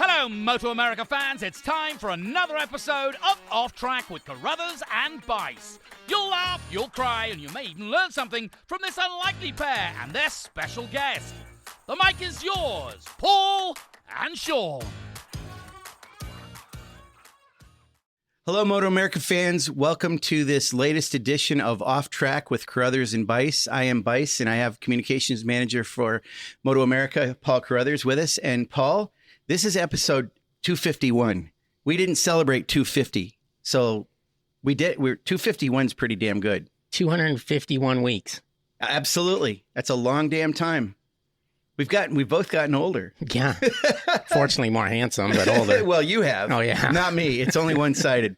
Hello, MotoAmerica fans. It's time for another episode of Off Track with Carruthers and Bice. You'll laugh, you'll cry, and you may even learn something from this unlikely pair and their special guest. The mic is yours, Paul and Sean. Hello, MotoAmerica fans. Welcome to this latest edition of Off Track with Carruthers and Bice. I am Bice, and I have Communications Manager for MotoAmerica, Paul Carruthers, with us. And Paul, this is episode 251. We didn't celebrate 250, so we did. 251's pretty damn good. 251 weeks. Absolutely. That's a long damn time. We've both gotten older. Yeah. Fortunately, more handsome, but older. Well, you have. Oh, yeah. Not me. It's only one-sided.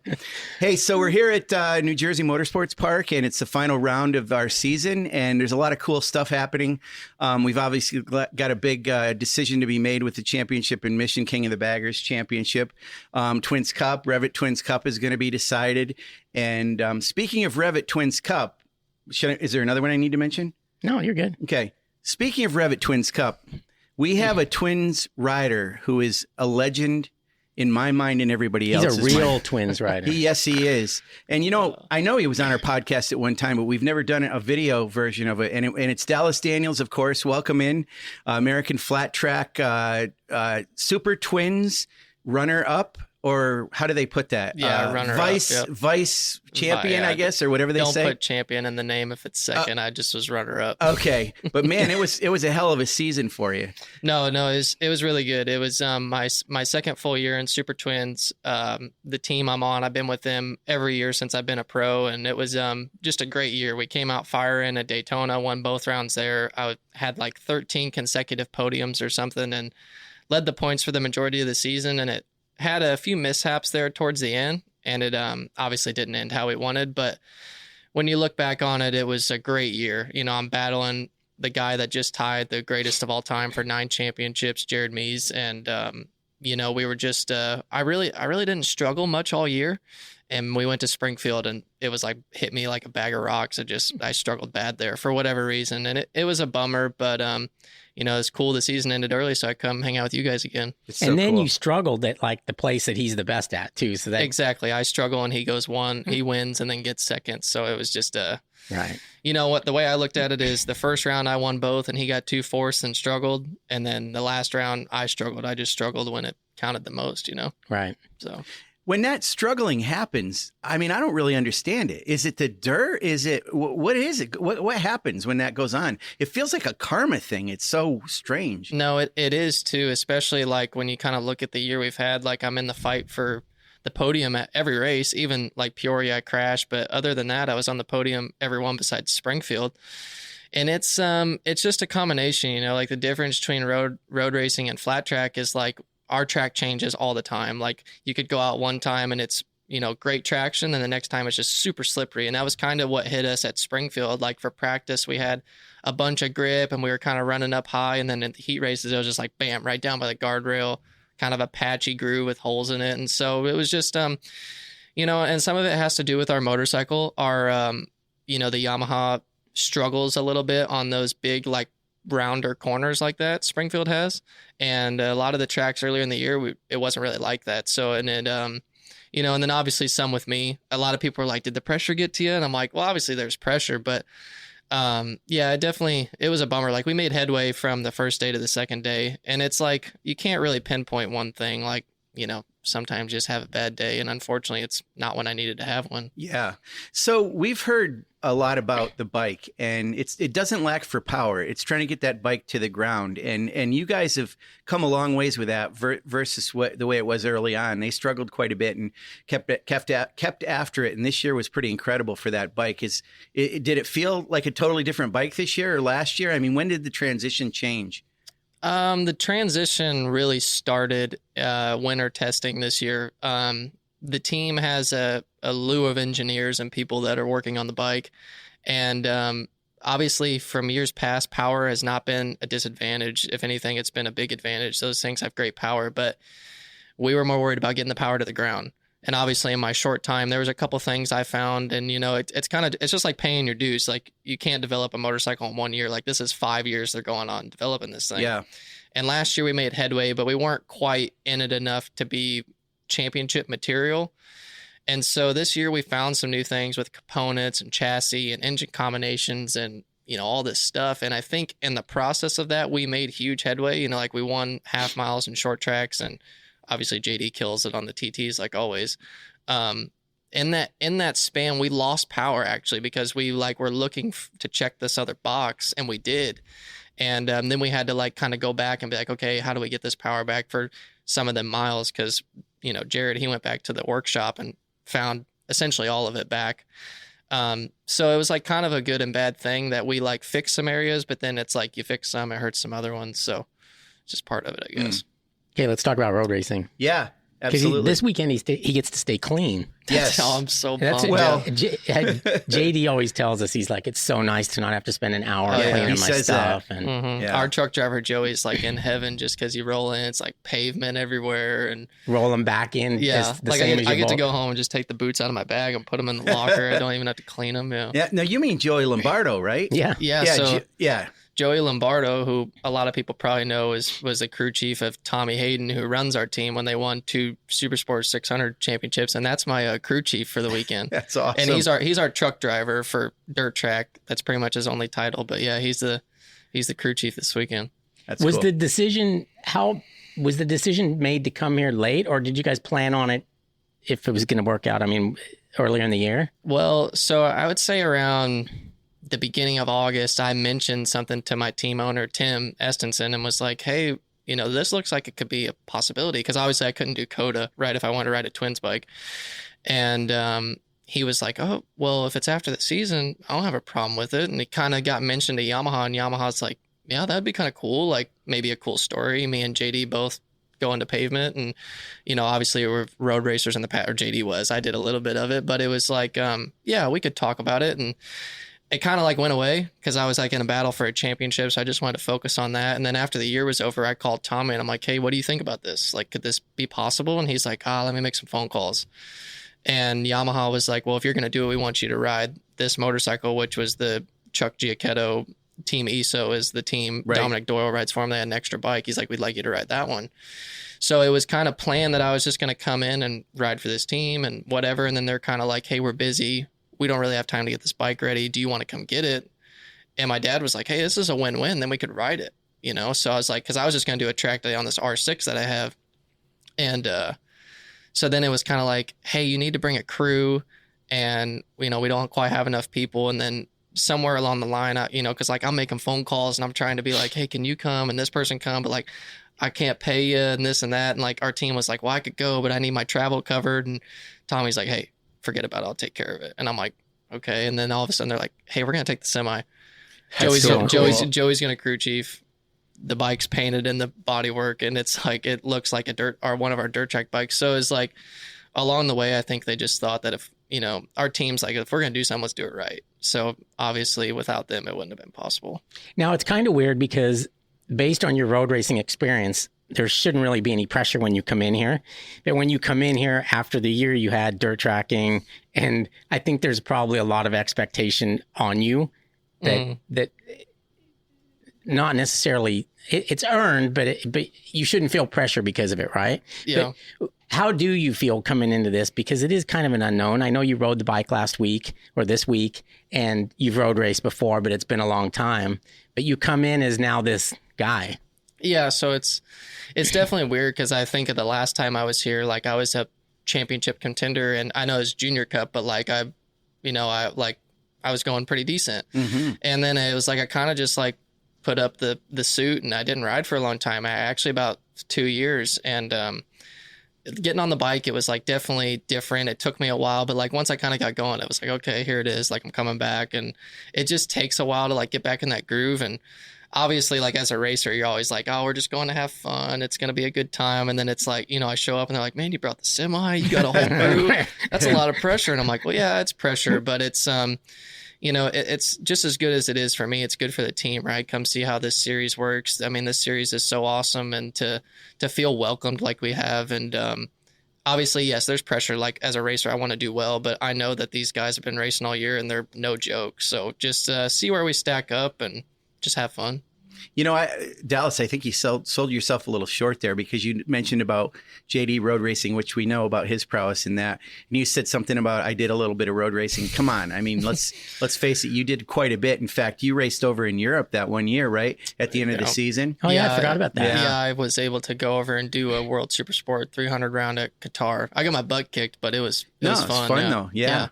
Hey, so we're here at New Jersey Motorsports Park, and it's the final round of our season, and there's a lot of cool stuff happening. We've obviously got a big decision to be made with the championship in Mission King of the Baggers Championship. Twins Cup, REV'IT Twins Cup is going to be decided. And speaking of REV'IT Twins Cup, is there another one I need to mention? No, you're good. Okay. Speaking of REV'IT Twins Cup, we have a Twins rider who is a legend in my mind and everybody else's. He's a real Twins rider. Yes, he is. And, you know, I know he was on our podcast at one time, but we've never done a video version of it. And it's Dallas Daniels, of course. Welcome in. American Flat Track Super Twins runner-up. Or how do they put that? Yeah, runner-up. Vice champion, I guess, or whatever they say. Don't put champion in the name if it's second. I just was runner-up. Okay, but man, it was a hell of a season for you. No, it was really good. It was my second full year in Super Twins. The team I'm on, I've been with them every year since I've been a pro, and it was just a great year. We came out firing at Daytona, won both rounds there. I had like 13 consecutive podiums or something, and led the points for the majority of the season, and it had a few mishaps there towards the end, and it obviously didn't end how we wanted. But when you look back on it, it was a great year. You know, I'm battling the guy that just tied the greatest of all time for 9 championships, Jared Mees, and you know, we were just I really didn't struggle much all year. And we went to Springfield, and it was like hit me like a bag of rocks. I struggled bad there for whatever reason, and it was a bummer. But you know, it's cool the season ended early, so I come hang out with you guys again. And then you struggled at like the place that he's the best at too. So that exactly, I struggle and he goes he wins and then gets second. So it was just right. You know what? The way I looked at it is the first round I won both, and he got 2 fourths and struggled, and then the last round I struggled. I just struggled when it counted the most. You know, right? So. When that struggling happens, I mean, I don't really understand it. Is it the dirt? Is it, what is it? What happens when that goes on? It feels like a karma thing. It's so strange. No, it is too, especially like when you kind of look at the year we've had. Like I'm in the fight for the podium at every race, even like Peoria I crashed. But other than that, I was on the podium every one besides Springfield. And it's just a combination, you know, like the difference between road racing and flat track is like, our track changes all the time. Like you could go out one time and it's, you know, great traction, and the next time it's just super slippery. And that was kind of what hit us at Springfield. Like for practice, we had a bunch of grip and we were kind of running up high. And then in the heat races, it was just like, bam, right down by the guardrail, kind of a patchy groove with holes in it. And so it was just, you know, and some of it has to do with our motorcycle. Our, you know, the Yamaha struggles a little bit on those big, like, rounder corners like that Springfield has, and a lot of the tracks earlier in the year it wasn't really like that. So, and it you know, and then obviously some with me, a lot of people were like, did the pressure get to you? And I'm like, well, obviously there's pressure, but yeah, it was a bummer. Like we made headway from the first day to the second day, and it's like you can't really pinpoint one thing. Like, you know, sometimes just have a bad day, and unfortunately it's not when I needed to have one. Yeah. So we've heard a lot about the bike, and it doesn't lack for power. It's trying to get that bike to the ground, and you guys have come a long ways with that versus the way it was early on. They struggled quite a bit and kept after it, and this year was pretty incredible for that bike. Did it feel like a totally different bike this year or last year? I mean, when did the transition change? The transition really started winter testing this year. The team has a slew of engineers and people that are working on the bike. And obviously from years past, power has not been a disadvantage. If anything, it's been a big advantage. Those things have great power, but we were more worried about getting the power to the ground. And obviously in my short time, there was a couple things I found, and, you know, it's just like paying your dues. Like you can't develop a motorcycle in 1 year. Like this is 5 years they're going on developing this thing. Yeah. And last year we made headway, but we weren't quite in it enough to be championship material. And so this year we found some new things with components and chassis and engine combinations and, all this stuff. And I think in the process of that, we made huge headway. Like we won half miles and short tracks, and obviously JD kills it on the TTs like always. In that span, we lost power actually because we were looking to check this other box, and we did. And then we had to kind of go back and be like, okay, how do we get this power back for some of the miles? Because, Jared, he went back to the workshop and found essentially all of it back. So it was kind of a good and bad thing that we fixed some areas, but then it's you fix some, it hurts some other ones. So it's just part of it, I guess. Okay, let's talk about road racing. Yeah, because absolutely. This weekend he gets to stay clean. Yes. I'm so That's pumped. Well- JD always tells us, he's like, it's so nice to not have to spend an hour Yeah, cleaning he my says stuff. that. And Mhm. Yeah. Our truck driver Joey's in heaven just because you roll in, it's pavement everywhere, and roll them back in. yeah, the same as I your get to bolt. go home and just take the boots out of my bag and put them in the locker. I don't even have to clean them. Yeah, Yeah. No, you mean Joey Lombardo, right? Yeah. yeah. Yeah. So Yeah. Joey Lombardo, who a lot of people probably know was the crew chief of Tommy Hayden, who runs our team when they won 2 Supersport 600 championships, and that's my crew chief for the weekend. That's awesome. And he's our truck driver for dirt track. That's pretty much his only title. But yeah, he's the crew chief this weekend. That's Was cool. the decision made to come here late, or did you guys plan on it if it was going to work out? I mean, earlier in the year? Well, so I would say around the beginning of August, I mentioned something to my team owner, Tim Estenson, and was like, hey, this looks like it could be a possibility. Because obviously I couldn't do COTA, right, if I wanted to ride a twins bike. And he was like, oh, well, if it's after the season, I don't have a problem with it. And it kind of got mentioned to Yamaha, and Yamaha's like, yeah, that'd be kind of cool. Maybe a cool story. Me and JD both go into pavement, and obviously we're road racers in the past, or JD was. I did a little bit of it, but it was yeah, we could talk about it. And it kind of went away because I was in a battle for a championship. So I just wanted to focus on that. And then after the year was over, I called Tommy and I'm like, hey, what do you think about this? Could this be possible? And he's like, let me make some phone calls. And Yamaha was like, well, if you're going to do it, we want you to ride this motorcycle, which was the Chuck Giacchetto Team ESO is the team. Right. Dominic Doyle rides for him. They had an extra bike. He's like, we'd like you to ride that one. So it was kind of planned that I was just going to come in and ride for this team and whatever. And then they're kind of like, hey, we're busy. We don't really have time to get this bike ready. Do you want to come get it? And my dad was like, hey, this is a win-win. Then we could ride it, So I was like, because I was just going to do a track day on this R6 that I have. And so then it was kind of like, hey, you need to bring a crew. And, we don't quite have enough people. And then somewhere along the line, because I'm making phone calls and I'm trying to be like, hey, can you come? And this person come, but I can't pay you and this and that. And our team was like, well, I could go, but I need my travel covered. And Tommy's like, hey, forget about it. I'll take care of it. And I'm like, okay. And then all of a sudden they're like, hey, we're going to take the semi. Joey's cool. Joey's going to crew chief. The bike's painted in the bodywork, and it's it looks like one of our dirt track bikes. So it's along the way, I think they just thought that if, our team's if we're going to do something, let's do it right. So obviously without them, it wouldn't have been possible. Now, it's kind of weird because based on your road racing experience, there shouldn't really be any pressure when you come in here. But when you come in here after the year you had dirt tracking, and I think there's probably a lot of expectation on you that not necessarily it's earned, but you shouldn't feel pressure because of it, right? Yeah. But how do you feel coming into this? Because it is kind of an unknown. I know you rode the bike last week or this week, and you've road raced before, but it's been a long time. But you come in as now this guy. Yeah, so it's definitely weird because I think of the last time I was here, I was a championship contender, and I know it's Junior Cup, but I was going pretty decent. Mm-hmm. And then it was I kind of just put up the suit, and I didn't ride for a long time. I actually about 2 years, and getting on the bike, it was definitely different. It took me a while, but once I kind of got going, it was okay, here it is. I'm coming back, and it just takes a while to get back in that groove. And obviously, as a racer, you're always oh, we're just going to have fun. It's going to be a good time. And then it's I show up and they're like, man, you brought the semi, you got a whole crew. That's a lot of pressure. And I'm like, well, yeah, it's pressure, but it's, it's just as good as it is for me. It's good for the team, right? Come see how this series works. I mean, this series is so awesome, and to feel welcomed like we have. And, obviously, yes, there's pressure. As a racer, I want to do well, but I know that these guys have been racing all year and they're no joke. So just, see where we stack up and just have fun. Dallas, I think you sold yourself a little short there, because you mentioned about JD road racing, which we know about his prowess in that. And you said something about, I did a little bit of road racing. Come on. I mean, let's face it. You did quite a bit. In fact, you raced over in Europe that one year, right? At the end of the season. Oh yeah, I forgot about that. Yeah, I was able to go over and do a World Super Sport 300 round at Qatar. I got my butt kicked, but it was fun. It's fun though. Yeah.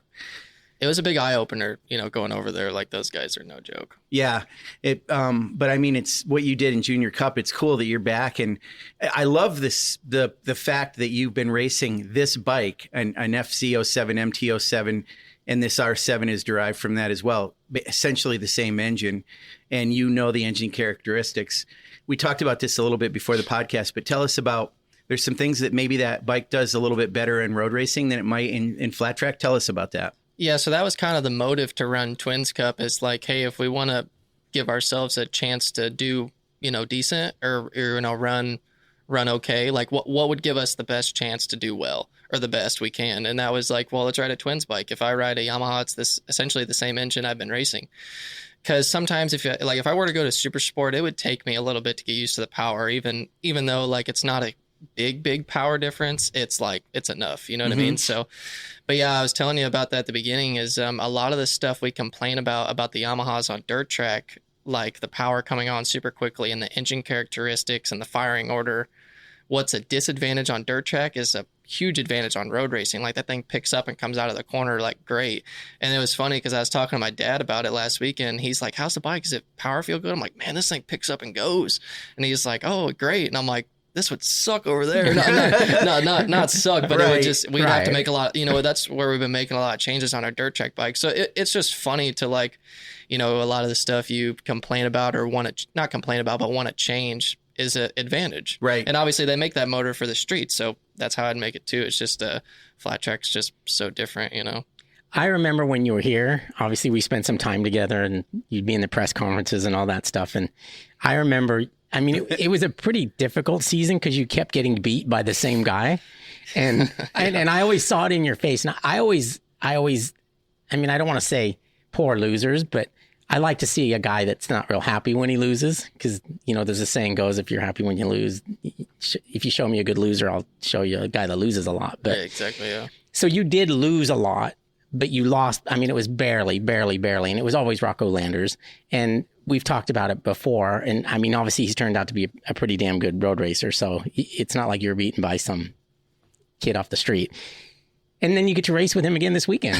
It was a big eye opener, going over there. Like, those guys are no joke. Yeah. But I mean, it's what you did in Junior Cup. It's cool that you're back. And I love the fact that you've been racing this bike, an FC07, MT07, and this R7 is derived from that as well. Essentially the same engine, and the engine characteristics. We talked about this a little bit before the podcast, but tell us about, there's some things that maybe that bike does a little bit better in road racing than it might in flat track. Tell us about that. Yeah, so that was kind of the motive to run Twins Cup, is like, hey, if we want to give ourselves a chance to do, decent or run okay, like what would give us the best chance to do well, or the best we can? And that was like, well, let's ride a Twins bike. If I ride a Yamaha, it's essentially the same engine I've been racing. Because sometimes if I were to go to Super Sport, it would take me a little bit to get used to the power, even though like it's not a big power difference. It's like, it's enough, you know what I mean? So, but yeah, I was telling you about that at the beginning, is a lot of the stuff we complain about the Yamahas on dirt track, like the power coming on super quickly and the engine characteristics and the firing order. What's a disadvantage on dirt track is a huge advantage on road racing. Like, that thing picks up and comes out of the corner like great. And it was funny because I was talking to my dad about it last weekend. He's like, how's the bike? Is it power feel good? I'm like, man, this thing picks up and goes. And he's like, oh, great. And I'm like, this would suck over there. Not suck, but it would we'd have to make a lot, that's where we've been making a lot of changes on our dirt track bike. So it's just funny to like, a lot of the stuff you complain about or not complain about, but want to change is an advantage. Right. And obviously they make that motor for the street. So that's how I'd make it too. It's just flat track's just so different, I remember when you were here, obviously we spent some time together and you'd be in the press conferences and all that stuff. And I remember, I mean, it was a pretty difficult season because you kept getting beat by the same guy. And I always saw it in your face. And I always, I mean, I don't want to say poor losers, but I like to see a guy that's not real happy when he loses. Because, there's a saying goes, if you're happy when you lose, if you show me a good loser, I'll show you a guy that loses a lot. But yeah, exactly, yeah. So you did lose a lot, but you lost. I mean, it was barely. And it was always Rocco Landers. And we've talked about it before. And I mean, obviously he's turned out to be a pretty damn good road racer. So it's not like you're beaten by some kid off the street. And then you get to race with him again this weekend.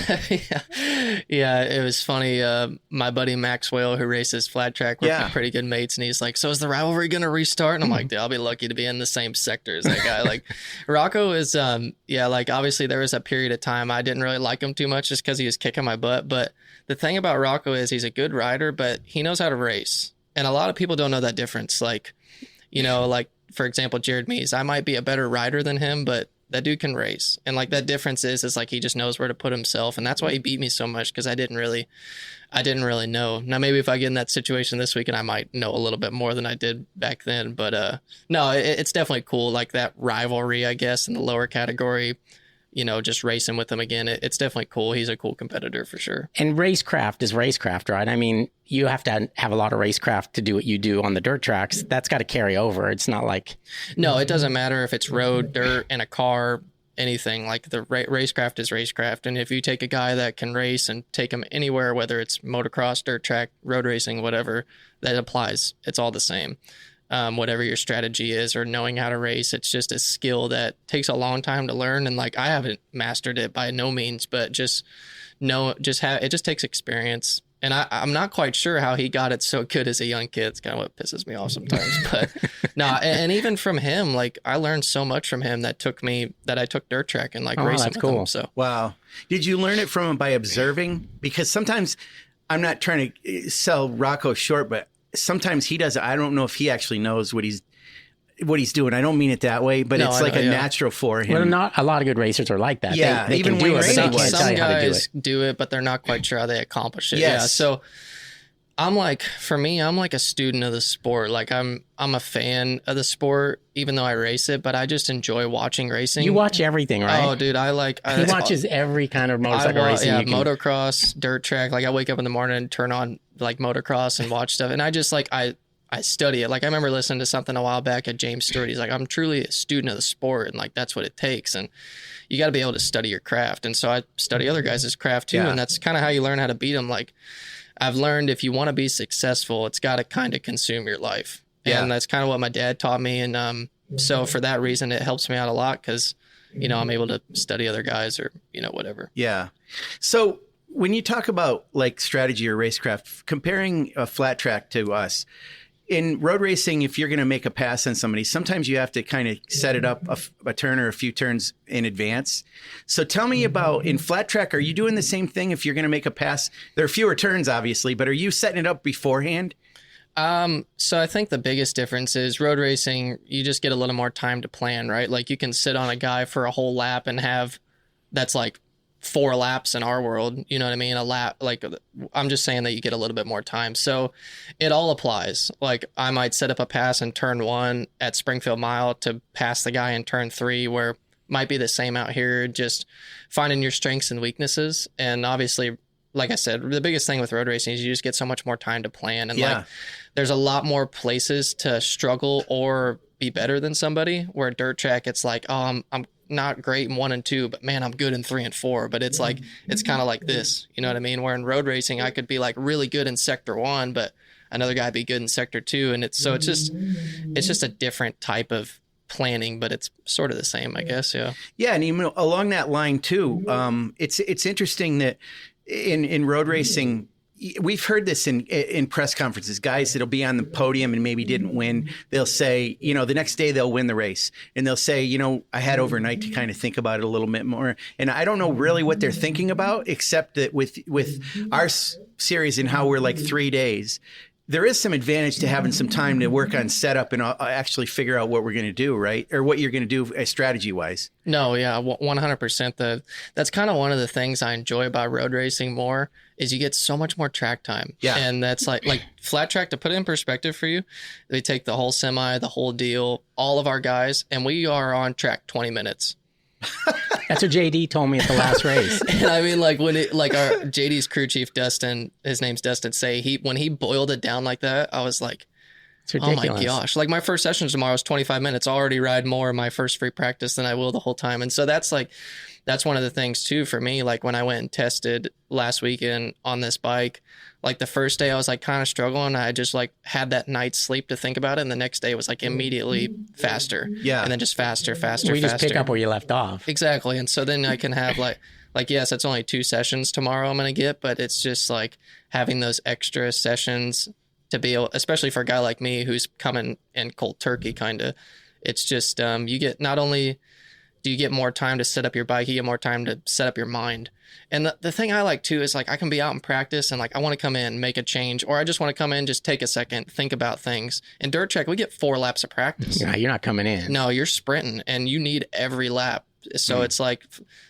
Yeah, it was funny. My buddy Maxwell, who races flat track, we're pretty good mates, and he's like, so is the rivalry going to restart? And I'm like, dude, I'll be lucky to be in the same sector as that guy. Like, Rocco is, like, obviously there was a period of time I didn't really like him too much just because he was kicking my butt. But the thing about Rocco is he's a good rider, but he knows how to race. And a lot of people don't know that difference. Like, like, for example, Jared Mees, I might be a better rider than him, but that dude can race. And like that difference is like he just knows where to put himself. And that's why he beat me so much, because I didn't really know. Now maybe if I get in that situation this weekend, I might know a little bit more than I did back then. But no, it's definitely cool. Like that rivalry, I guess, in the lower category, just racing with him again. It's definitely cool. He's a cool competitor for sure. And racecraft is racecraft, right? I mean, you have to have a lot of racecraft to do what you do on the dirt tracks. That's got to carry over. It's not like... No, it doesn't matter if it's road, dirt, in a car, anything. Like the racecraft is racecraft. And if you take a guy that can race and take him anywhere, whether it's motocross, dirt track, road racing, whatever, that applies. It's all the same. Whatever your strategy is or knowing how to race, it's just a skill that takes a long time to learn. And like, I haven't mastered it by no means, but it just takes experience. And I'm not quite sure how he got it so good as a young kid. It's kind of what pisses me off sometimes, but no. And even from him, like I learned so much from him that I took dirt track and like racing with him. So, wow. Did you learn it from him by observing? Because sometimes, I'm not trying to sell Rocco short, but sometimes he does. I don't know if he actually knows what he's doing. I don't mean it that way, but it's like a natural for him. Well, not a lot of good racers are like that. Yeah, they even can do it. Some Some guys do it, but they're not quite sure how they accomplish it. Yes. Yeah. So I'm like, for me, I'm like a student of the sport. Like I'm a fan of the sport, even though I race it, but I just enjoy watching racing. You watch everything, right? Oh, dude, he watches every kind of motorcycle racing. Yeah, motocross, dirt track. Like I wake up in the morning and turn on like motocross and watch stuff. And I just like, I I study it. Like I remember listening to something a while back at James Stewart. He's like, I'm truly a student of the sport, and like that's what it takes. And you got to be able to study your craft. And so I study other guys' craft too, and that's kind of how you learn how to beat them. Like I've learned if you want to be successful, it's got to kind of consume your life. And that's kind of what my dad taught me. And so for that reason, it helps me out a lot because, you know, I'm able to study other guys or, you know, whatever. Yeah. So when you talk about like strategy or racecraft, comparing a flat track to us, in road racing, if you're going to make a pass on somebody, sometimes you have to kind of set it up a turn or a few turns in advance. So tell me about in flat track, are you doing the same thing if you're going to make a pass? There are fewer turns, obviously, but are you setting it up beforehand? So I think the biggest difference is road racing, you just get a little more time to plan, right? Like you can sit on a guy for a whole lap and have, that's like 4 laps in our world, you know what I mean? A lap, like I'm just saying that you get a little bit more time. So it all applies. Like I might set up a pass in turn 1 at Springfield Mile to pass the guy in turn 3, where might be the same out here, just finding your strengths and weaknesses. And obviously, like I said, the biggest thing with road racing is you just get so much more time to plan. And like there's a lot more places to struggle or be better than somebody, where dirt track, it's like, oh, I'm not great in 1 and 2, but man, I'm good in 3 and 4. But it's like, it's kind of like this, you know what I mean? Where in road racing, I could be like really good in sector 1, but another guy be good in sector 2. And it's just a different type of planning, but it's sort of the same, I guess. Yeah. Yeah. And even along that line too, it's interesting that in road racing, we've heard this in press conferences, guys that'll be on the podium and maybe didn't win. They'll say, you know, the next day they'll win the race and they'll say, you know, I had overnight to kind of think about it a little bit more. And I don't know really what they're thinking about, except that with our series and how we're like 3 days, there is some advantage to having some time to work on setup and actually figure out what we're going to do, right? Or what you're going to do strategy wise. No, yeah, 100%. That's kind of one of the things I enjoy about road racing more is you get so much more track time. Yeah. And that's like flat track, to put it in perspective for you, they take the whole semi, the whole deal, all of our guys, and we are on track 20 minutes. That's what JD told me at the last race. And I mean, like when it, like our JD's crew chief, Dustin, his name's Dustin, when he boiled it down like that, I was like, it's ridiculous. Oh my gosh. Like my first session tomorrow is 25 minutes. I'll already ride more in my first free practice than I will the whole time. And so that's one of the things too for me. Like when I went and tested last weekend on this bike, like the first day I was like kind of struggling. I just like had that night's sleep to think about it. And the next day was like immediately faster. Yeah. And then just faster. We just pick up where you left off. Exactly. And so then I can have like, yes, it's only 2 sessions tomorrow I'm going to get, but it's just like having those extra sessions to be able, especially for a guy like me who's coming in cold turkey kind of, it's just, you get, not only do you get more time to set up your bike, you get more time to set up your mind. And the thing I like too is like I can be out in practice and like I want to come in, make a change, or I just want to come in, just take a second, think about things. In dirt track, we get 4 laps of practice. Yeah, you're not coming in. No, you're sprinting and you need every lap. So it's like,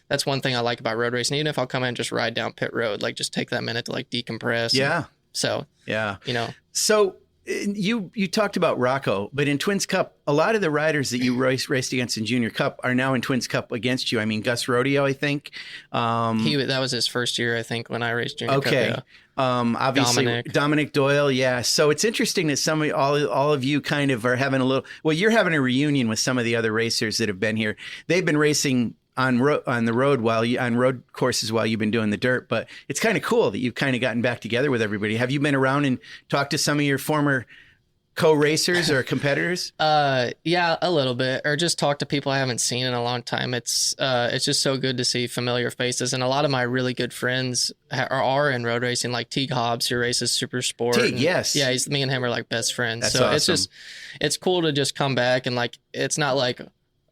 that's one thing I like about road racing. Even if I'll come in and just ride down pit road, like just take that minute to like decompress. Yeah. So, yeah, you know. So you talked about Rocco, but in Twins Cup, a lot of the riders that you raced against in Junior Cup are now in Twins Cup against you. I mean, Gus Rodeo, I think. That was his first year, I think, when I raced Junior Cup. Okay. Yeah. Obviously Dominic Doyle. Yeah. So it's interesting that all of you kind of are having you're having a reunion with some of the other racers that have been here. They've been racing on the road on road courses while you've been doing the dirt, but it's kind of cool that you've kind of gotten back together with everybody. Have you been around and talked to some of your former co-racers or competitors? Yeah, a little bit, or just talk to people I haven't seen in a long time. It's just so good to see familiar faces, and a lot of my really good friends are in road racing, like Teague Hobbs, who races Super Sport. Teague, yes. Yeah, me and him are like best friends. That's so awesome. It's cool to just come back and like, it's not like,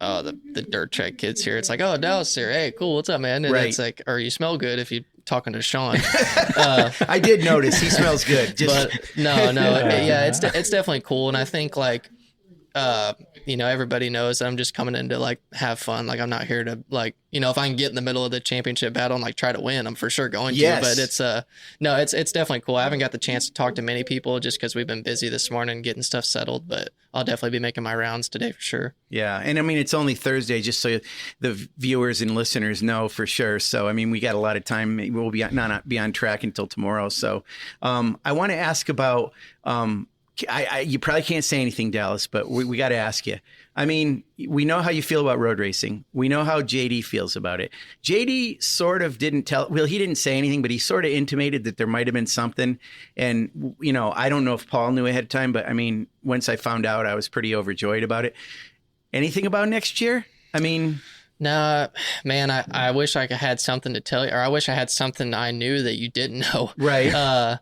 oh, the dirt track kids here. It's like, oh, Dallas here. Hey, cool. What's up, man? And It's like, or you smell good if you're talking to Sean. I did notice he smells good. But no. Yeah, it's definitely cool. And I think like, everybody knows that I'm just coming in to like have fun. Like I'm not here to like, if I can get in the middle of the championship battle and like try to win, I'm for sure going to. But it's definitely cool. I haven't got the chance to talk to many people just because we've been busy this morning getting stuff settled, but I'll definitely be making my rounds today for sure. Yeah. And I mean, it's only Thursday, just so the viewers and listeners know for sure. So, I mean, we got a lot of time. We'll not be on track until tomorrow. So I want to ask about You probably can't say anything, Dallas, but we got to ask you. I mean, we know how you feel about road racing. We know how JD feels about it. JD sort of didn't he didn't say anything, but he sort of intimated that there might have been something. And, I don't know if Paul knew ahead of time, but I mean, once I found out, I was pretty overjoyed about it. Anything about next year? I mean... No, man, I wish I had something to tell you, or I wish I had something I knew that you didn't know. Right.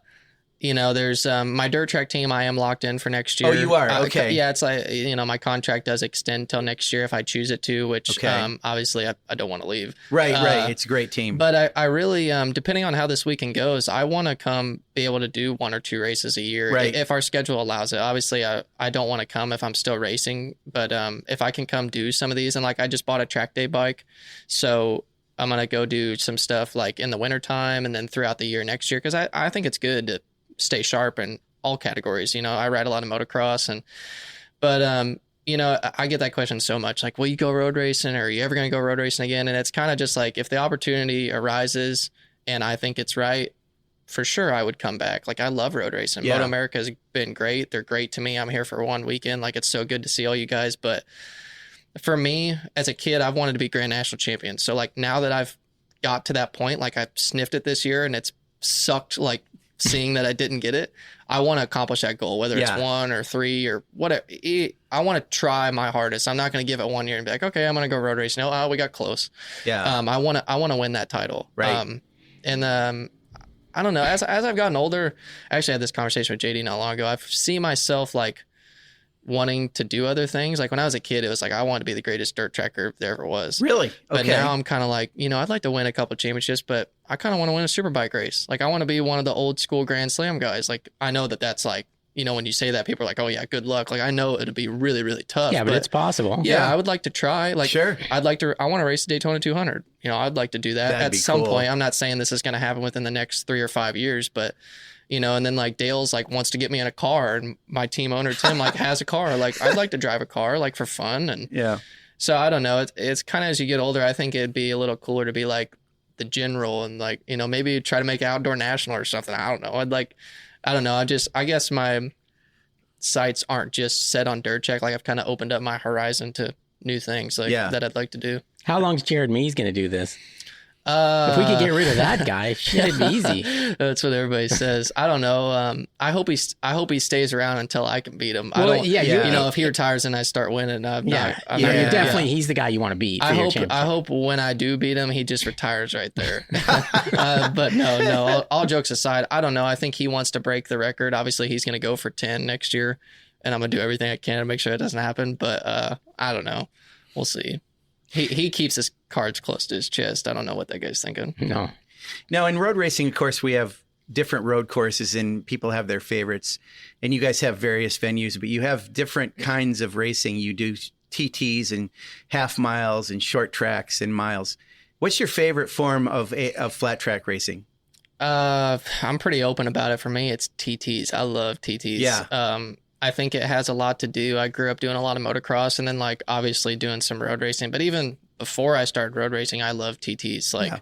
There's my dirt track team. I am locked in for next year. Oh, you are? Okay. Yeah, it's like, my contract does extend till next year if I choose it to, which obviously I don't want to leave. Right. It's a great team. But I really, depending on how this weekend goes, I want to be able to do 1 or 2 races a year if our schedule allows it. Obviously, I don't want to come if I'm still racing, but if I can come do some of these, and like I just bought a track day bike, so I'm going to go do some stuff like in the wintertime and then throughout the year next year, because I think it's good to stay sharp in all categories. I ride a lot of motocross, but I get that question so much, like, will you go road racing, or are you ever going to go road racing again? And it's kind of just like, if the opportunity arises and I think it's right, for sure I would come back. Like, I love road racing. Yeah. MotoAmerica has been great. They're great to me. I'm here for one weekend. Like, it's so good to see all you guys. But for me, as a kid, I've wanted to be Grand National Champion. So like, now that I've got to that point, like I sniffed it this year and it's sucked, like, seeing that I didn't get it, I want to accomplish that goal, whether it's 1 or 3 or whatever. I want to try my hardest. I'm not going to give it 1 year and be like, okay, I'm going to go road racing. No, we got close. Yeah. I want to win that title. Right. I don't know. As I've gotten older, I actually had this conversation with JD not long ago. I've seen myself like wanting to do other things. Like when I was a kid, it was like, I wanted to be the greatest dirt tracker there ever was. Really? Okay. But now I'm kind of like, I'd like to win a couple of championships, but I kind of want to win a superbike race. Like I want to be one of the old school Grand Slam guys. Like I know that's like, when you say that, people are like, oh yeah, good luck. Like I know it'll be really, really tough. Yeah, but it's possible. Yeah, I would like to try. Like, sure. I want to race the Daytona 200. I'd like to do that at some point. I'm not saying this is going to happen within the next 3 or 5 years, but and then like Dale's like wants to get me in a car, and my team owner Tim like has a car. Like I'd like to drive a car like for fun, and so I don't know. It's kind of, as you get older, I think it'd be a little cooler to be like the general and like maybe try to make outdoor national or something. I don't know. I don't know. I guess my sights aren't just set on dirt track. Like I've kind of opened up my horizon to new things like that I'd like to do. How long is Jared Mees going to do this? If we could get rid of that guy, shit, it'd be easy. That's what everybody says. I don't know. I hope he stays around until I can beat him. If he retires and I start winning, he's the guy you want to beat. I hope when I do beat him, he just retires right there. But no. All jokes aside, I don't know. I think he wants to break the record. Obviously, he's going to go for 10 next year, and I'm going to do everything I can to make sure it doesn't happen. But I don't know. We'll see. He keeps his cards close to his chest. I don't know what that guy's thinking. No. Now, in road racing, of course, we have different road courses and people have their favorites. And you guys have various venues, but you have different kinds of racing. You do TTs and half miles and short tracks and miles. What's your favorite form of flat track racing? I'm pretty open about it. For me, it's TTs. I love TTs. Yeah. I think it has a lot to do. I grew up doing a lot of motocross and then like obviously doing some road racing. But even before I started road racing, I love TTs. Like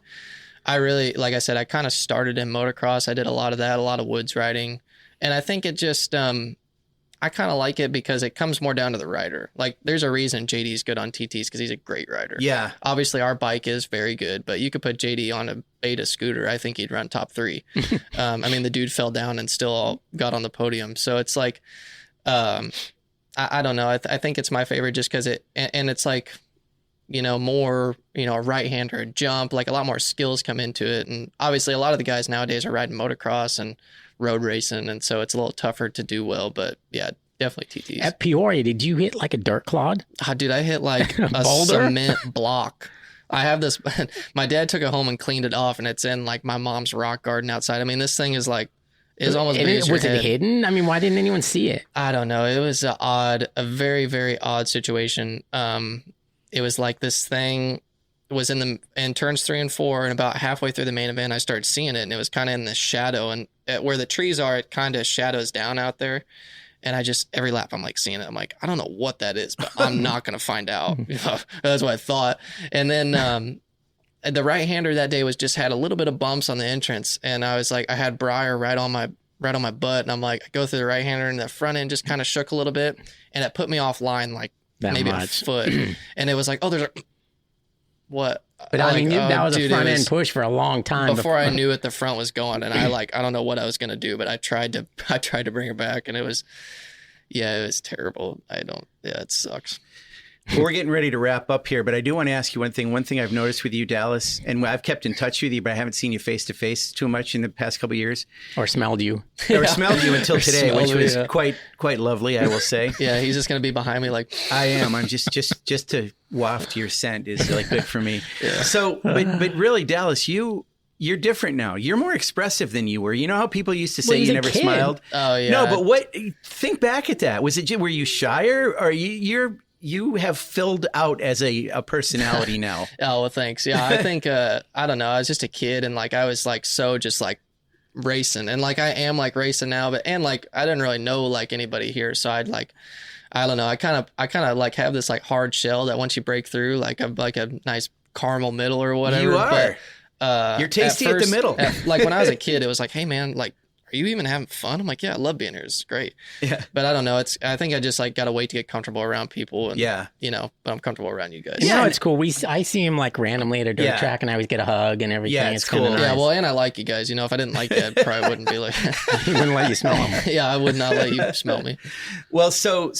I really, like I said, I kind of started in motocross. I did a lot of that, a lot of woods riding. And I think it just, I kind of like it because it comes more down to the rider. Like there's a reason JD's good on TTs because he's a great rider. Yeah. Obviously our bike is very good, but you could put JD on a beta scooter. I think he'd run top 3. The dude fell down and still got on the podium. So it's like, I don't know. I think it's my favorite just because it's like, more, a right-hander, jump, like a lot more skills come into it. And obviously a lot of the guys nowadays are riding motocross and road racing. And so it's a little tougher to do well, but yeah, definitely TTs. At Peoria, did you hit like a dirt clod? Dude, I hit like a cement block. I have this, my dad took it home and cleaned it off and it's in like my mom's rock garden outside. I mean, this thing is like, it's almost big as your head. Was it hidden? I mean, why didn't anyone see it? I don't know. It was a very, very odd situation. It was like this thing was in turns 3 and 4, and about halfway through the main event, I started seeing it, and it was kind of in the shadow, and where the trees are, it kind of shadows down out there. And I just, every lap, I'm like seeing it. I'm like, I don't know what that is, but I'm not going to find out. That's what I thought. And then, the right-hander that day had a little bit of bumps on the entrance, and I was like, I had Briar right on my right on my butt, and I'm like, I go through the right hander, and the front end just kind of shook a little bit, and it put me offline like That maybe much. a foot, and it was like, oh, there's a what? But I mean, that was dude, a front it end was push for a long time. before I knew it. The front was going, and I don't know what I was gonna do, but I tried to bring it back, and it was terrible. It sucks. Well, we're getting ready to wrap up here, but I do want to ask you one thing. One thing I've noticed with you, Dallas, and I've kept in touch with you, but I haven't seen you face to face too much in the past couple of years. Or smelled you. Or smelled you until today, which smelled me, was yeah. quite lovely, I will say. Yeah, he's just gonna be behind me like. I am. I'm just to waft your scent is like good for me. So, but really, Dallas, you're different now. You're more expressive than you were. You know how people used to say Well, he's you a never kid. smiled? Oh yeah. No, but think back at that. Was it, were you shyer, or you have filled out as a personality now? Oh, well, thanks. Yeah, I think, I don't know. I was just a kid, and like, I was like, so just like racing, and like, I am like racing now, and like, I didn't really know like anybody here. So I'd like, I don't know. I kind of like have this like hard shell that once you break through, like I'm like a nice caramel middle or whatever. You are. But, You're tasty at the middle. Like when I was a kid, it was like, hey man, like, are you even having fun? I'm like, yeah, I love being here. It's great. Yeah. But I don't know. I think I just like got to wait to get comfortable around people. And, Yeah. you know, but I'm comfortable around you guys. You Yeah, know, and- it's cool. I see him like randomly at a dirt Yeah. track, and I always get a hug and everything. Yeah, it's kinda cool. nice. Yeah, well, and I like you guys. You know, if I didn't like you, I probably wouldn't be like, He wouldn't let you smell him. yeah, I would not let you smell me. Well, so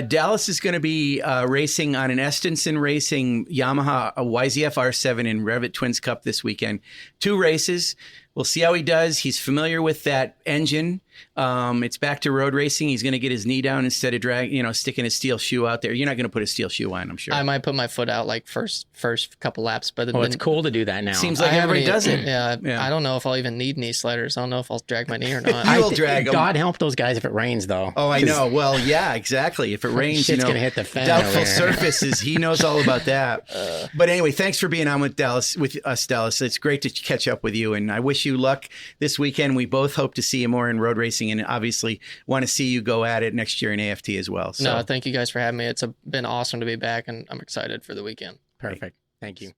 Dallas is going to be racing on an Estenson Racing Yamaha YZF-R7 in REV'IT Twins Cup this weekend. 2 races. We'll see how he does. He's familiar with that engine. It's back to road racing. He's going to get his knee down instead of sticking his steel shoe out there. You're not going to put a steel shoe on, I'm sure. I might put my foot out like first couple laps, but Well, it's cool to do that now. Seems like I haven't everybody does even- it. Yeah, I don't know if I'll even need knee sliders. I don't know if I'll drag my knee or not. You will drag 'em. God help those guys if it rains, though. Oh, I know. Well, yeah, exactly. If it rains, Shit's gonna hit the fan doubtful over there. surfaces. He knows all about that. But anyway, thanks for being on with us, Dallas. It's great to catch up with you, and I wish you luck this weekend. We both hope to see you more in road racing, and obviously want to see you go at it next year in AFT as well. So. No, thank you guys for having me. It's been awesome to be back, and I'm excited for the weekend. Perfect. Thank you.